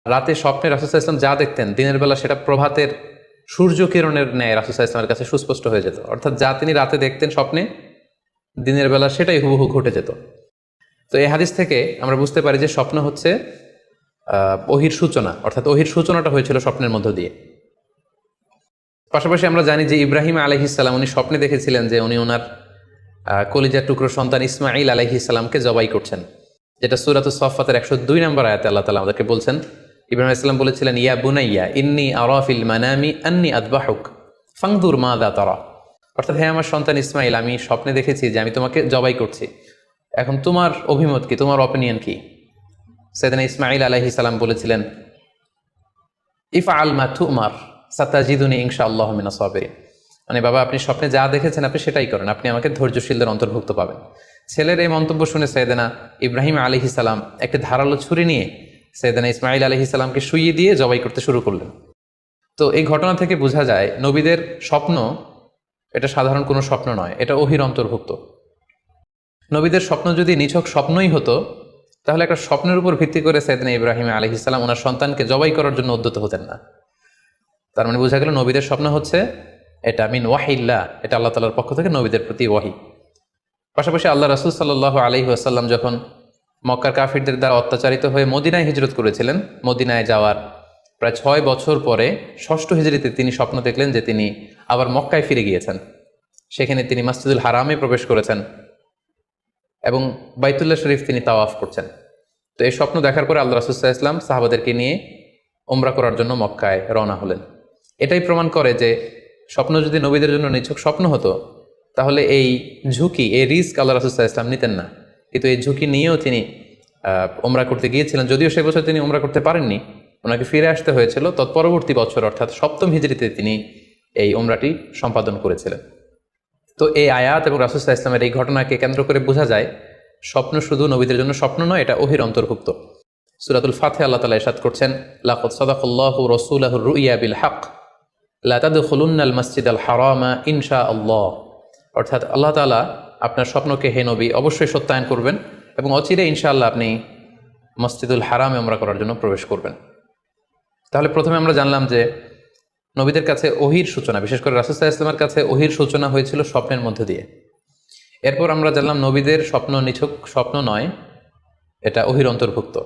রাতে স্বপ্নে রাসূল সাল্লাল্লাহু আলাইহি ওয়াসাল্লাম যা দেখতেন দিনের বেলা সেটা প্রভাতের সূর্য কিরণের ন্যায় রাসূল সাল্লাল্লাহু আলাইহি ওয়াসাল্লামের কাছে সুস্পষ্ট হয়ে যেত। অর্থাৎ যা তিনি রাতে দেখতেন স্বপ্নে, দিনের বেলা সেটাই হুবহু ঘটে যেত। তো এই হাদিস থেকে আমরা বুঝতে পারি যে স্বপ্ন হচ্ছে ওহির সূচনা, অর্থাৎ ওহির সূচনাটা হয়েছিল স্বপ্নের মধ্য দিয়ে। পাশাপাশি আমরা জানি যে ইব্রাহিম আলাইহিস সালাম উনি স্বপ্নে দেখেছিলেন যে উনি ওনার কলিজার টুকরো সন্তান ইসমাঈল আলাইহিস সালামকে জবাই করছেন, যেটা সূরাতুস সাফফাতের 102 নম্বর আয়াতে আল্লাহ তাআলা আমাদেরকে বলছেন। ইব্রাহিম আলাইহিস সালাম বলেছিলেন, ইয়া বুনাইয়া ইন্নী আরা ফিল মানামি আন্নী আযবাহুক ফানজুর মাযা তারা। অর্থাৎ হে আমার সন্তান ইসমাঈল, আমি স্বপ্নে দেখেছি যে আমি তোমাকে জবাই করছি, এখন তোমার অভিমত কি, তোমার অপিনিয়ন কি? সাইয়েদনা ইসমাঈল আলাইহিস সালাম বলেছিলেন, ইফআল মা তুমার সাতাজিদুনি ইনশাআল্লাহু মিনাস সাবিরিন। মানে বাবা, আপনি স্বপ্নে যা দেখেছেন আপনি সেটাই করেন, আপনি আমাকে ধৈর্যশীলদের অন্তর্ভুক্ত পাবেন। ছেলের এই মন্তব্য শুনে সাইয়েদনা ইব্রাহিম আলাইহিস সালাম একটা ধারালো ছুরি নিয়ে সাইয়েদনা ইসমাঈল আলাইহিস সালামকে শুইয়ে দিয়ে জবাই করতে শুরু করলেন। তো এই ঘটনা থেকে বোঝা যায় নবীদের স্বপ্ন এটা সাধারণ কোনো স্বপ্ন নয়, এটা ওহির অন্তর্ভুক্ত। নবীদের স্বপ্ন যদি নিছক স্বপ্নই হতো তাহলে একটা স্বপ্নের উপর ভিত্তি করে সাইয়েদনা ইব্রাহিম আলাইহিস সালাম ওনার সন্তানকে জবাই করার জন্য উদ্যত হতেন না। তার মানে বোঝা গেল নবীদের স্বপ্ন হচ্ছে এটা মিন ওয়াহিল্লাহ, এটা আল্লাহ তাআলার পক্ষ থেকে নবীদের প্রতি ওয়াহি। পাশাপাশি আল্লাহ রাসূল সাল্লাল্লাহু আলাইহি ওয়াসাল্লাম যখন মক্কার কাফিরদের দ্বারা অত্যাচারিত হয়ে মদিনায় হিজরত করেছিলেন, মদিনায় যাওয়ার প্রায় 6 বছর পরে 6ষ্ঠ হিজরিতে তিনি স্বপ্ন দেখলেন যে তিনি আবার মক্কায় ফিরে গিয়েছেন। সেখানে তিনি মসজিদুল হারামে প্রবেশ করেছেন এবং বাইতুল্লাহ শরীফ তিনি তাওয়াফ করছেন। তো এই স্বপ্ন দেখার পরে আল্লাহ রাসূল সাল্লাল্লাহু আলাইহি ওয়াসাল্লাম সাহাবাদেরকে নিয়ে উমরা করার জন্য মক্কায় রওনা হলেন। এটাই প্রমাণ করে যে স্বপ্ন যদি নবীদের জন্য নিছক স্বপ্ন হতো তাহলে এই ঝুঁকি, এই রিস্ক আল্লাহ রাসূল সাল্লাল্লাহু আলাইহি ওয়াসাল্লাম নিতেন না। কিন্তু এই ঝুঁকি নিয়েও তিনি উমরা করতে গিয়েছিলেন, যদিও সে বছর তিনি উমরা করতে পারেননি, ওনাকে ফিরে আসতে হয়েছিল। তৎপরবর্তী বছর অর্থাৎ 7ম হিজরিতে তিনি এই উমরাটি সম্পাদন করেছিলেন। তো এই আয়াত এবং রাসূল সাল্লাল্লাহু আলাইহি ওয়াসাল্লামের এই ঘটনাকে কেন্দ্র করে বোঝা যায় স্বপ্ন শুধু নবীদের জন্য স্বপ্ন নয়, এটা ওহির অন্তর্ভুক্ত। সূরাতুল ফাতিহা আল্লাহ তাআলা ইরশাদ করছেন, লাকাদ সাদাকাল্লাহু রাসূলাহুর রুইয়া বিল হক লা তাদখুলুন্নাল মাসজিদাল হারামা ইনশাআল্লাহ। অর্থাৎ আল্লাহ তাআলা আপনার স্বপ্নকে হে নবী অবশ্যই সত্যায়ন করবেন এবং অচিরে ইনশাআল্লাহ আপনি মসজিদুল হারামে উমরা করার জন্য প্রবেশ করবেন। তাহলে প্রথমে আমরা জানলাম যে নবীদের কাছে ওহির সূচনা, বিশেষ করে রাসূল সাল্লাল্লাহু আলাইহি ওয়াসাল্লামের কাছে ওহির সূচনা হয়েছিল স্বপ্নের মধ্য দিয়ে। এরপর আমরা জানলাম নবীদের স্বপ্ন নিছক স্বপ্ন নয়, এটা ওহির অন্তর্ভুক্ত।